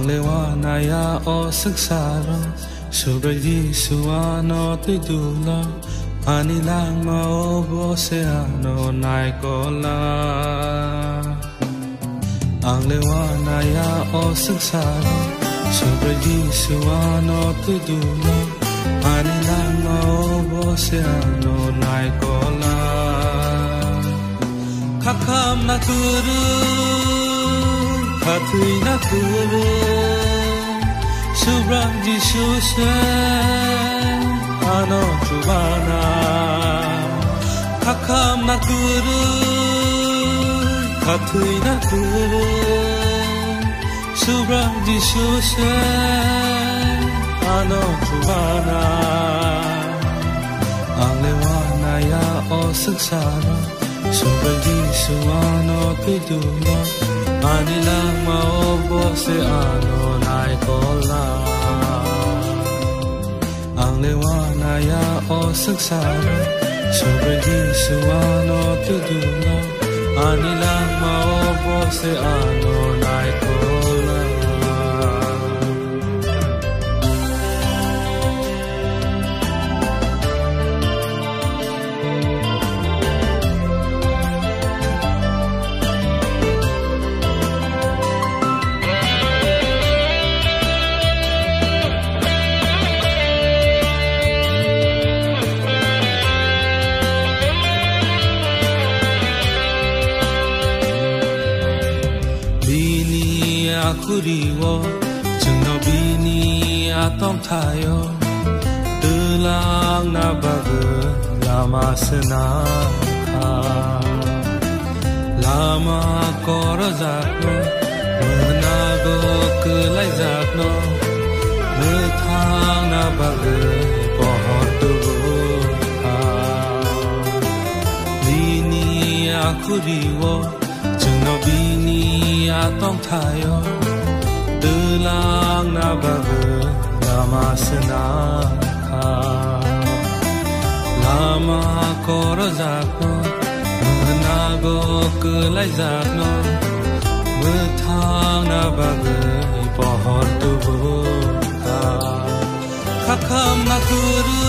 Anglewanaya o saksara Subraydi suano tidula Anilang maobo seano naikola Anglewanaya o saksara Subraydi suano tidula Anilang maobo seano naikola Kakam na kuru Katui na kuru Subraydi susen Ano chubana Kakam na kuru Katui na kuru Subraydi susen Ano chubana Anglewanaya o saksara Subraydi suano tidula Anilang maobo se ano naikola Anglewanaya o saksara Subraydi suano tidula Anilang maobo se ano naikola Kuriwo Jengno bini atong tayo Tulang na bago Lama senaka Lama koro zakno Menago kelai zakno Metang na bago Pohon tubuh Bini kuriwo Jengno bini atong tayo Tulang na bago Lama senaka Lama koro zakno Menago kelai zakno Metang na bago Pohon tubuh Kakam na kuru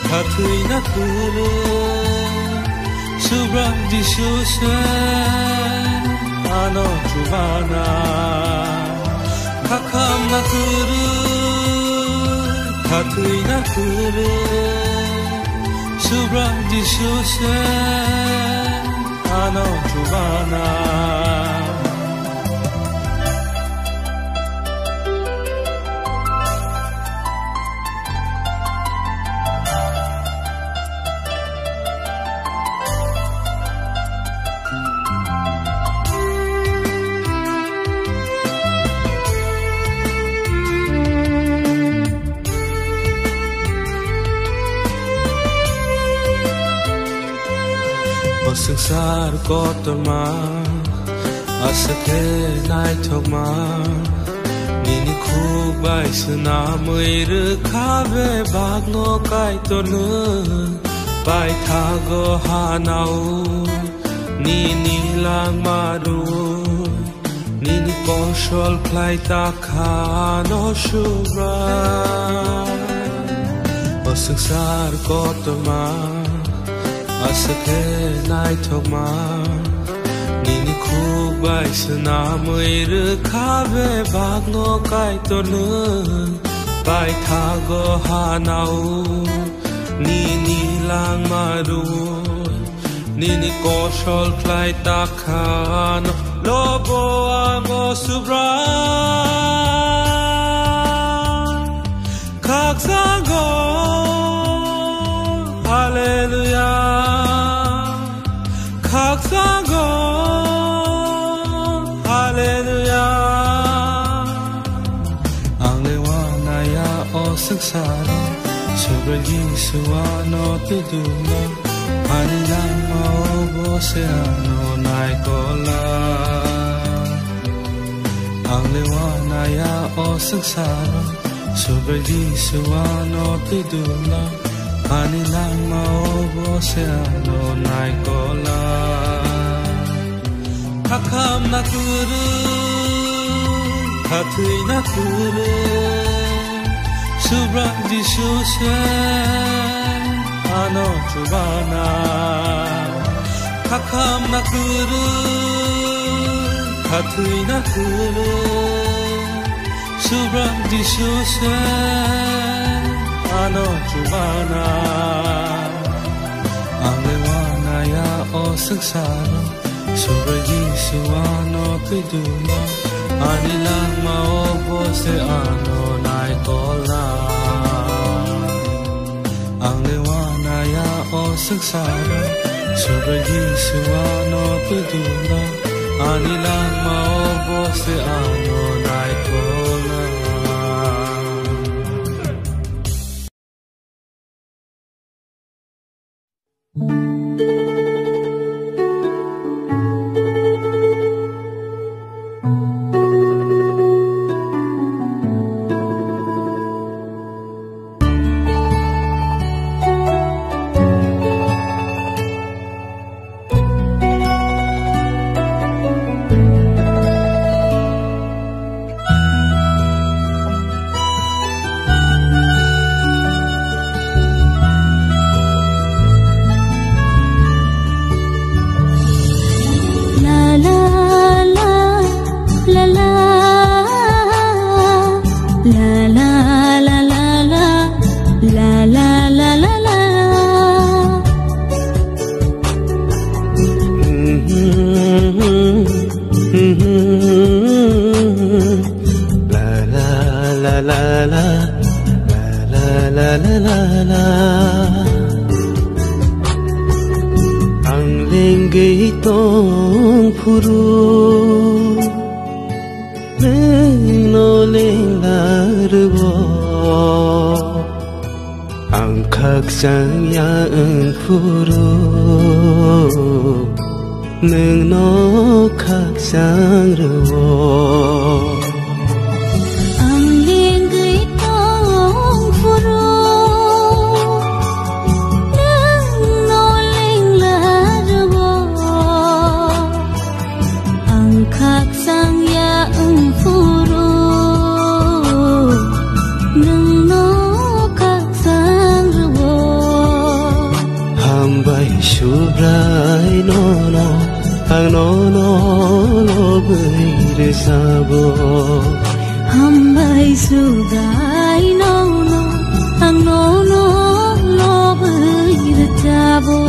Katui na kuru Subraydi susen Ano chubana Kakam na kuru Katui na kuru Subraydi susen Ano chubana Saksar kotoma Asake nai thokma Nini khubai suna muiru khabe bagno kai tonu Pai thago hanau Nini lang maru Nini konshol klai takha no shubra Saksar kotoma Asake nai thokma Nini khubai suna muiru khabe bagno kai tonu Pai thago hanau Nini lang maru Nini koshol klai takhano Lobo amo subra Kaksango Hallelujah Kaksango Hallelujah Anglewanaya o saksara Subraydi suano tidula Anilang maobo seano naikola Anglewanaya o saksara Subraydi suano tidula Anilang maobo seano naikola Kakam na kuru Katui na kuru Subra di shushen Ano chubana Kakam na kuru Katui na kuru Subra di shushen Ano chubana Alewana ya o saksano Subra yisuano pidula Anilang maobo se ano nai tola Ang lewana ya o saksara Sobra yisuano pidula Anilang maobo se ano nai tola Sang yang furu nương nó khác sang ruo ang lingay tong furu nương nó linh la ruo ang khác sang yang furu nương nó Subrai no no ang no no lo bơi sabo Hambai subrai no no ang no no lo bơi sabo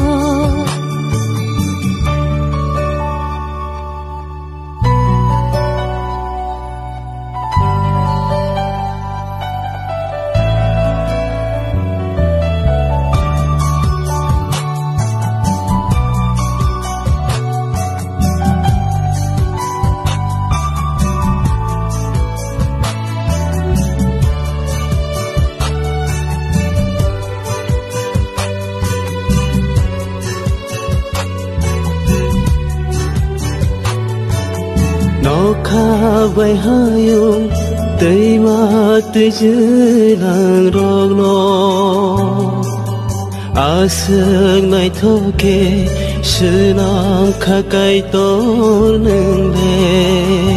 Vậy hayung tây ma tây dưới làng rong lo à sương này thô kê sự nam khá cây tổ nương đê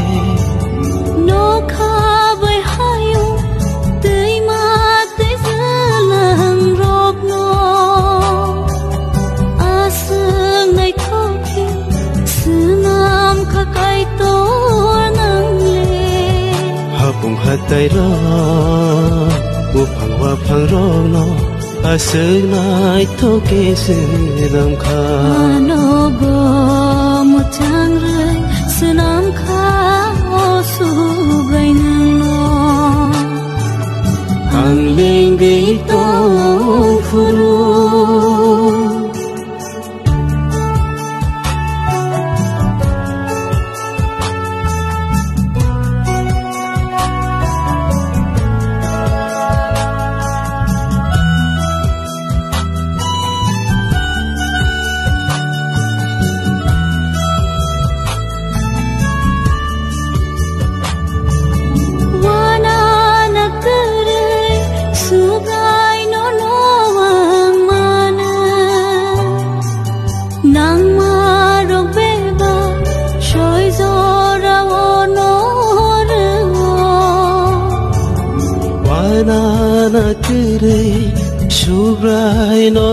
nó khá vậy hayung tây ma tây dưới làng rong lo à sương này thô kê sự nam khá cây tổ bùng hạt tay đó bu phang hoa phang rong nó à sương này thô kê sự nam kha nó bờ một trang rơi sự nam kha ô su bay ngang nó ang linh ghi tô phuru wana na kare suga na kere subrai no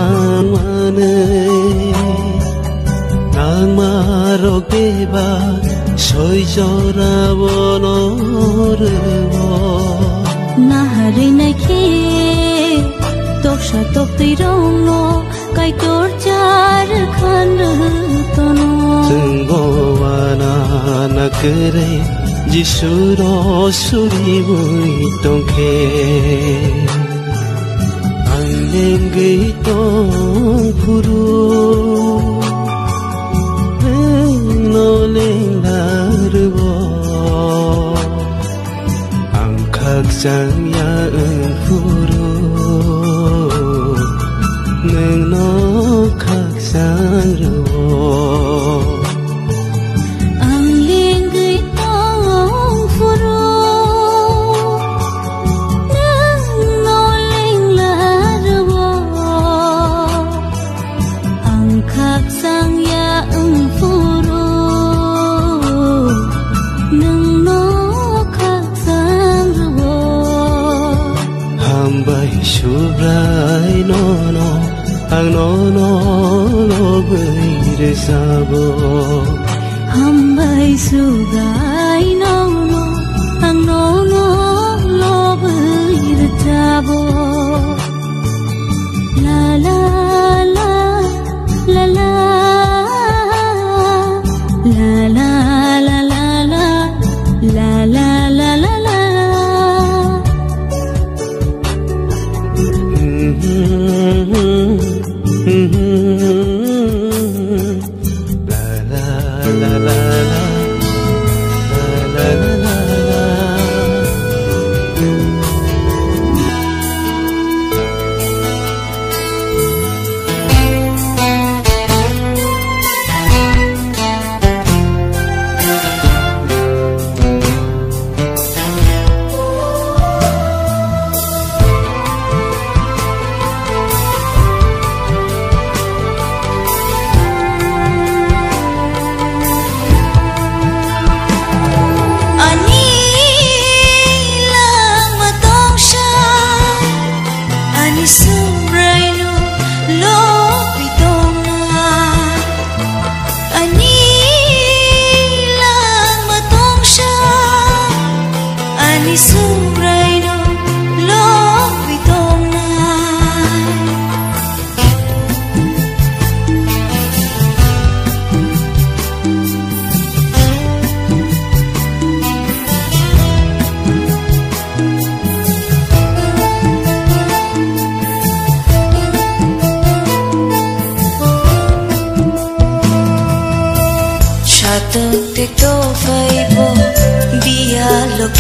an mane nang maro keba soi jora bono rewo na hari nai khi tosha tok ti rong no kai tor char khan tono tungo wana na kere jisuro suri bui tongke angeng gei tong puru no leng larbo ang khak sang ya puru neng no khak sang ro subrai no ang no bai sabo ham bai subrai no ang no bai sabo la la la la la la la la la la la la la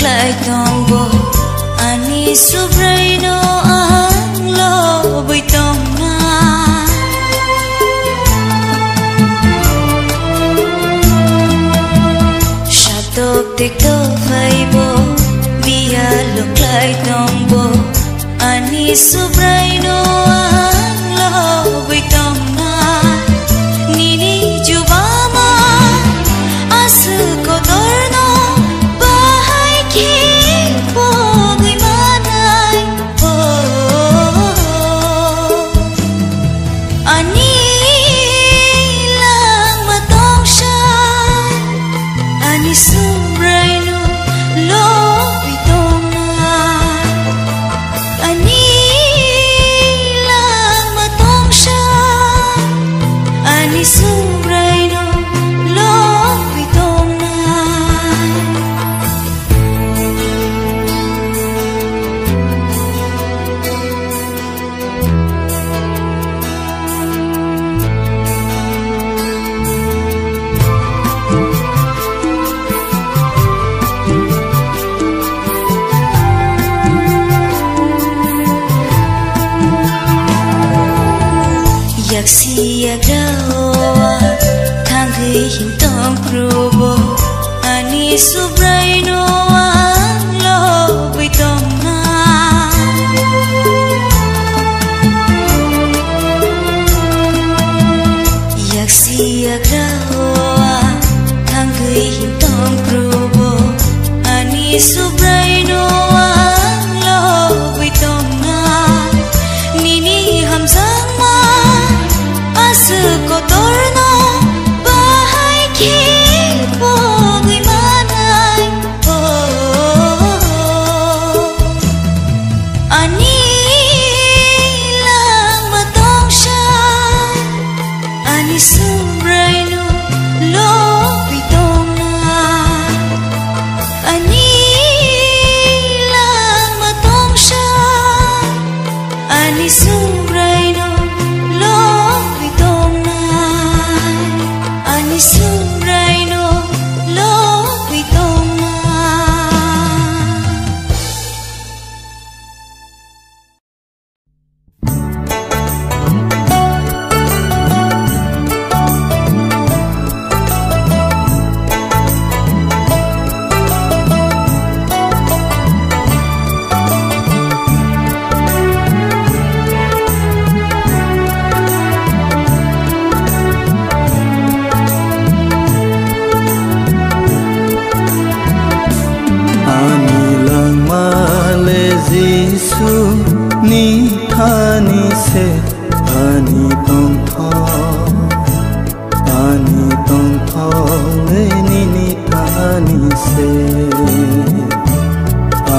Lại tòng bộ ani subrai no ang lo bai tong na shatok tek to phai bo bia lok lại tòng bộ ani subrai no ang lo bai tong na ni ni ju ba ma asu ko tor no Sia grawa thangi hintong krubo ani subrai no ang lo bitong na yak sia grawa thangi hintong krubo ani subrai no ang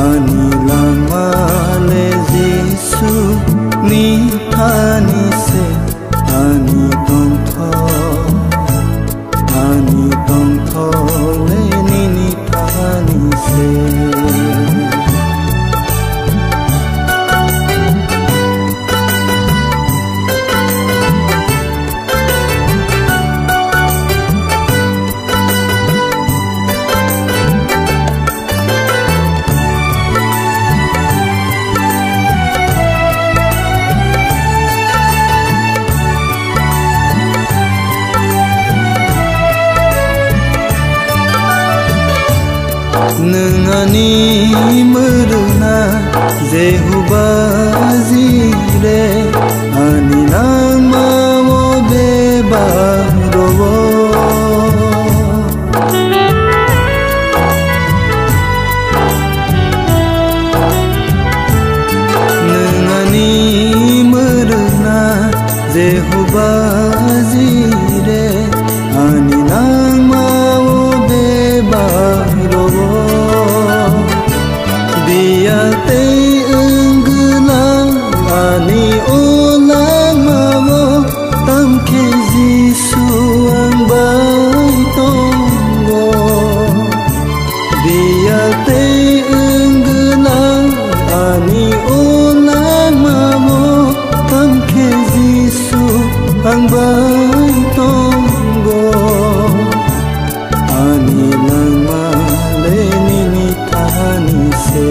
ani lama le Giêsu ni thani se ani tong tho le ni thani se Nengani meruna Jehuba zire ani nama mo beba robo Nengani meruna Jehuba zire ani nama mo beba robo Biate enggelam ani olang mawo tamke Giêsu ang bai tonggo Biate enggelam ani olang mawo tamke Giêsu ang bai tonggo ani lama leni ni thani se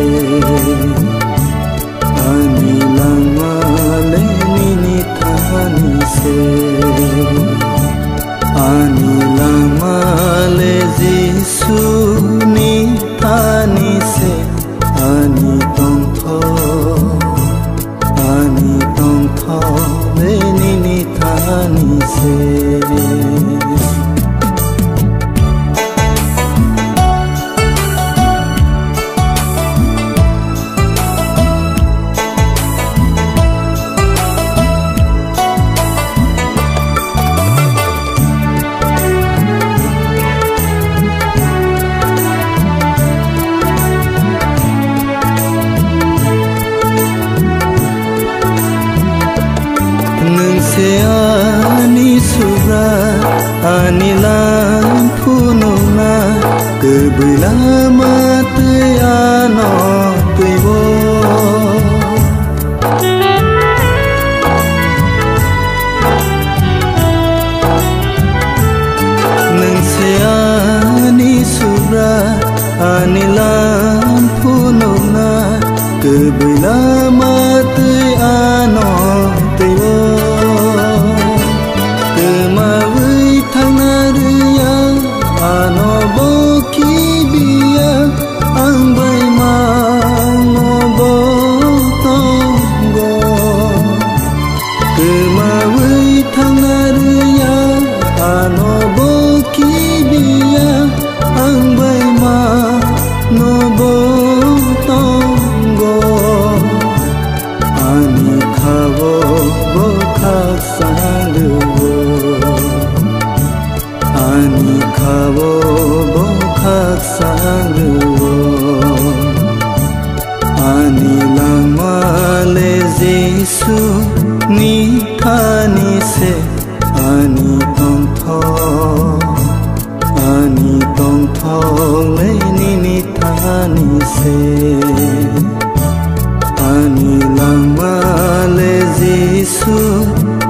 ani lama leni ni thani se ani lama le Giêsu ni thani se ani tong tho leni ni thani se ani subra ani lampu nona kebelama te ano tebo nengse ani subra ani lampu nona kebelama te ano tebo ano boki biya ang bay mga botonggo kemawai thang nariya ano boki biya ang bay mga botonggo ani khabo bokhak sangwo ani khabo bokhak sangwo ani lama le Giêsu ni thani se ani tong tho le ni thani se ani lama le Giêsu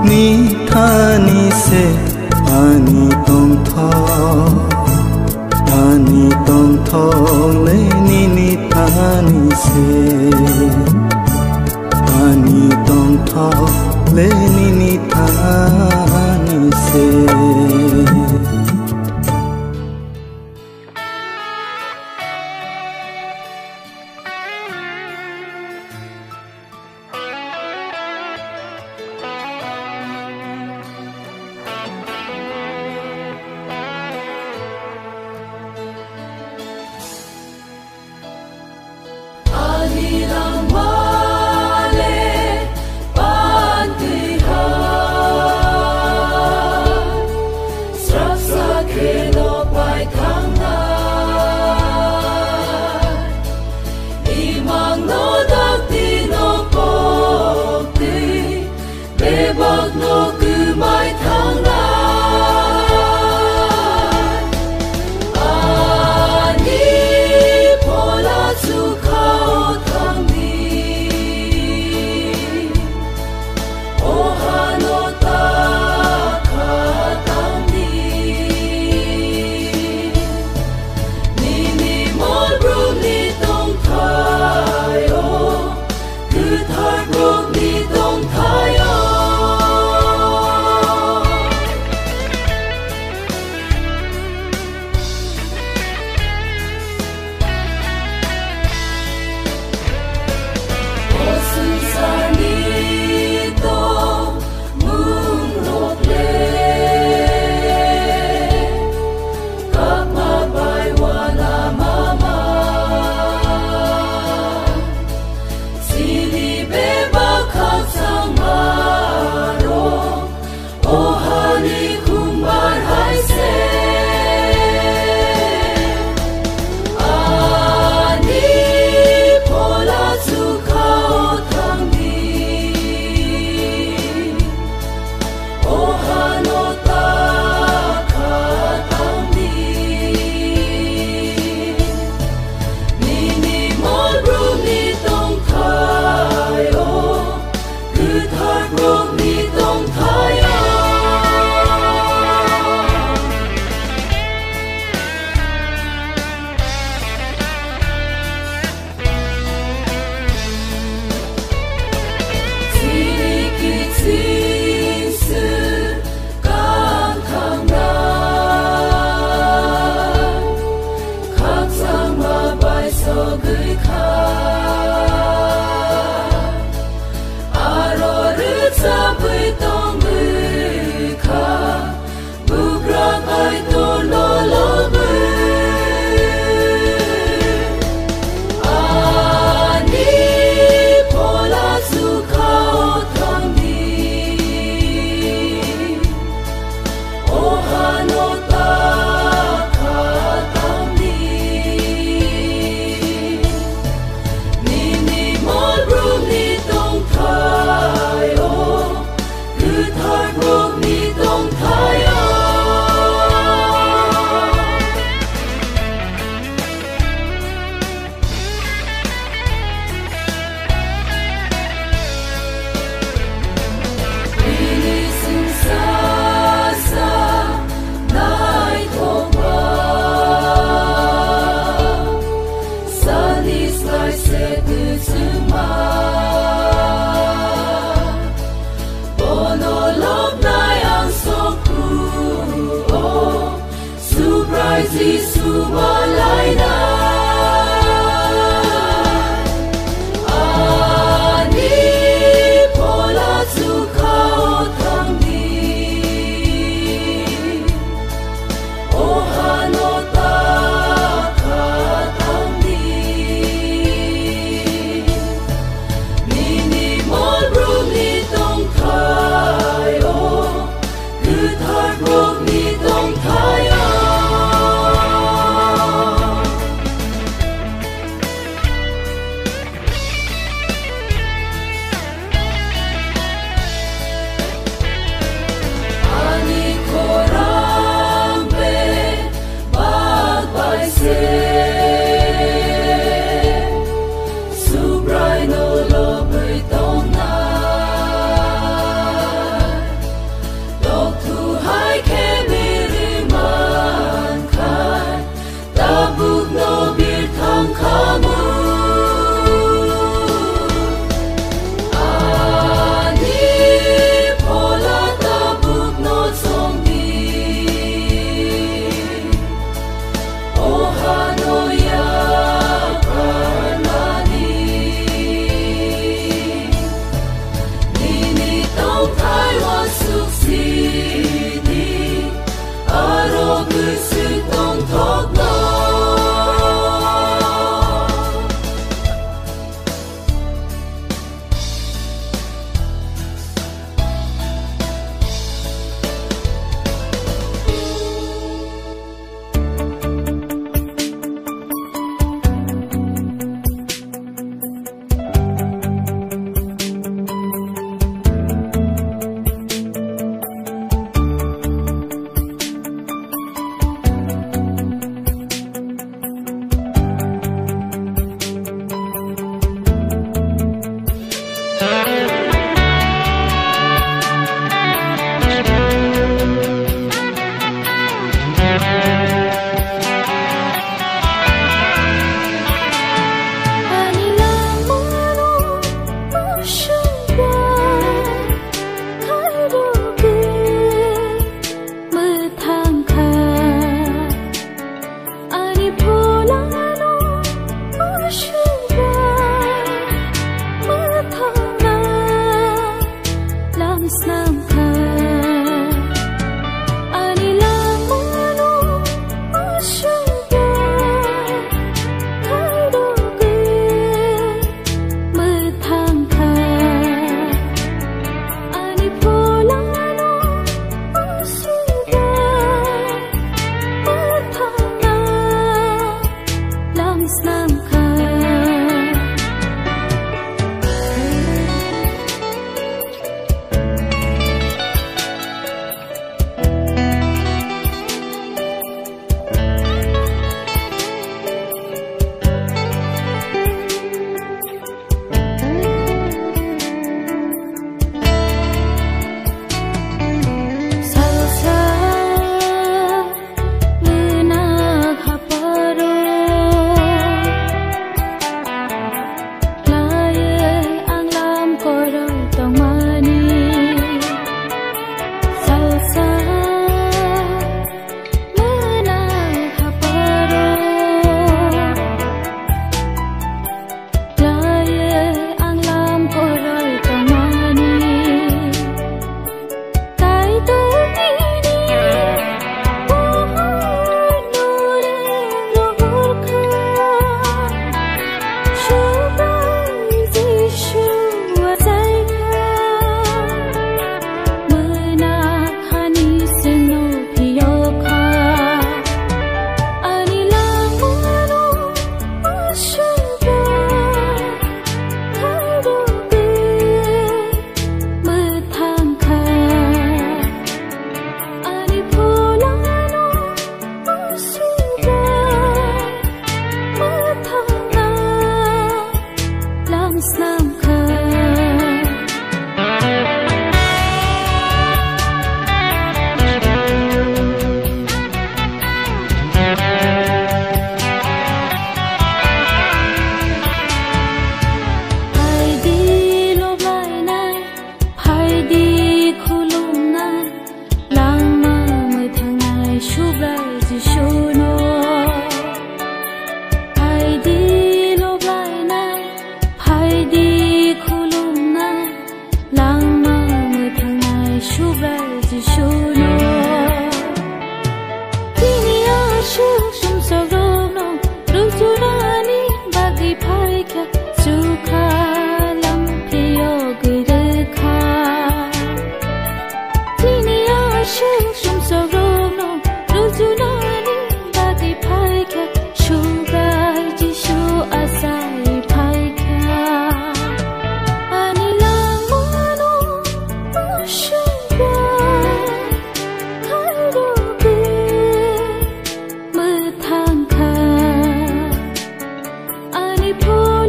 ni thani se ani tong tho le ni thani se ani tong tho le ni thani se Adilang wale, pantihai.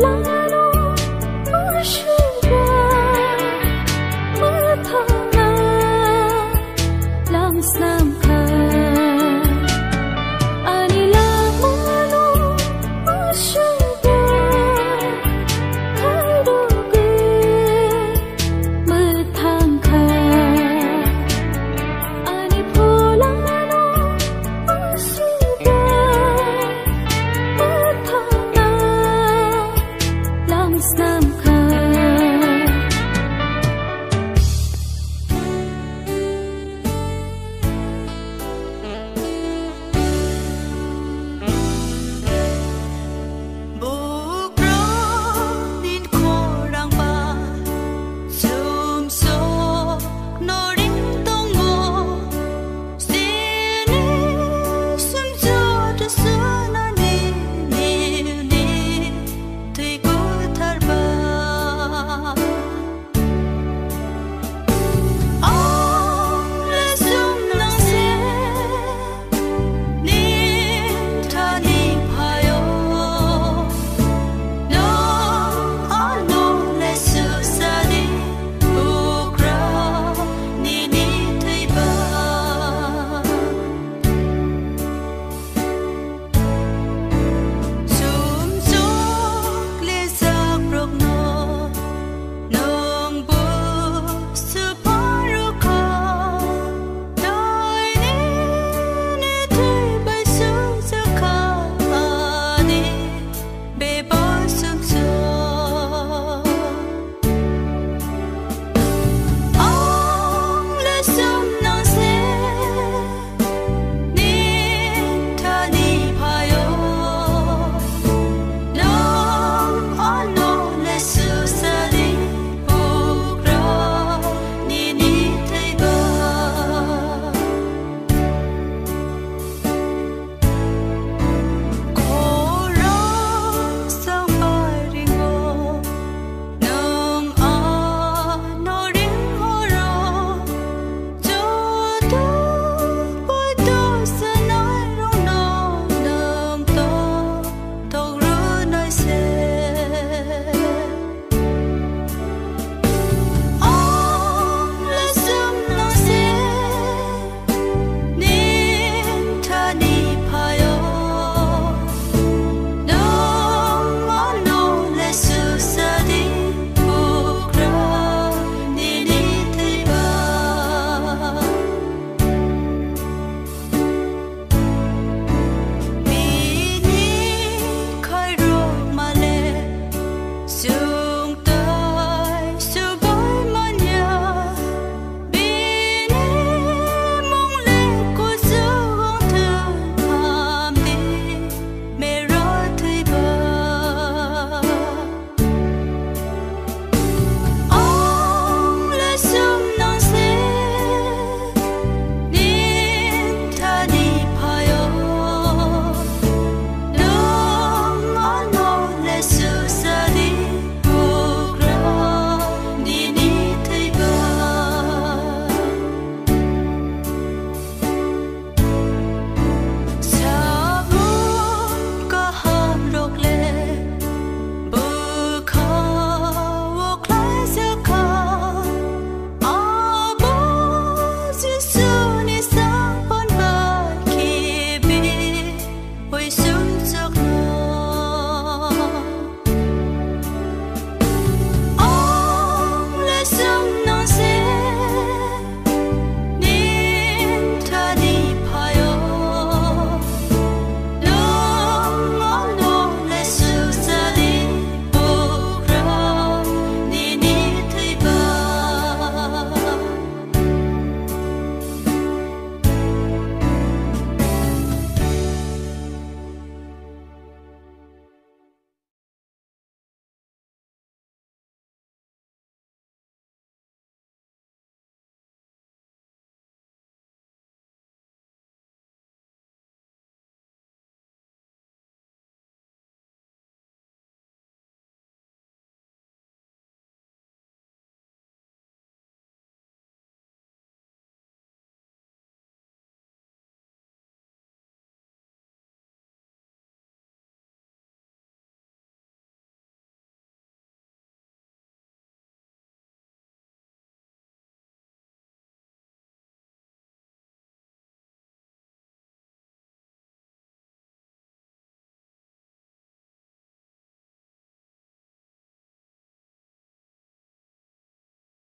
la